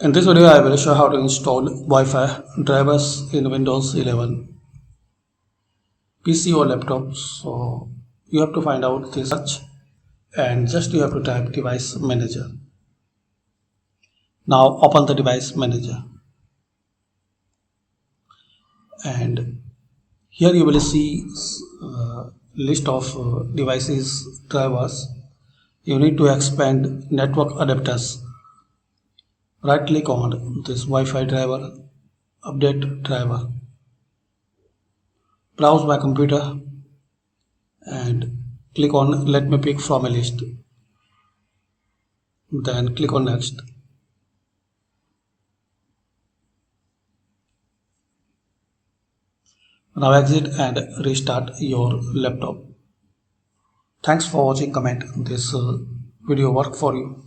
In this video, I will show how to install Wi-Fi drivers in Windows 11 PC or laptop. So you have to find out this search and just you have to type device manager. Now open the device manager and here you will see list of devices drivers. You need to expand network adapters. Right click on this Wi-Fi driver, update driver, browse my computer and click on let me pick from a list, then click on next. Now exit and restart your laptop. Thanks for watching. Comment this video work for you.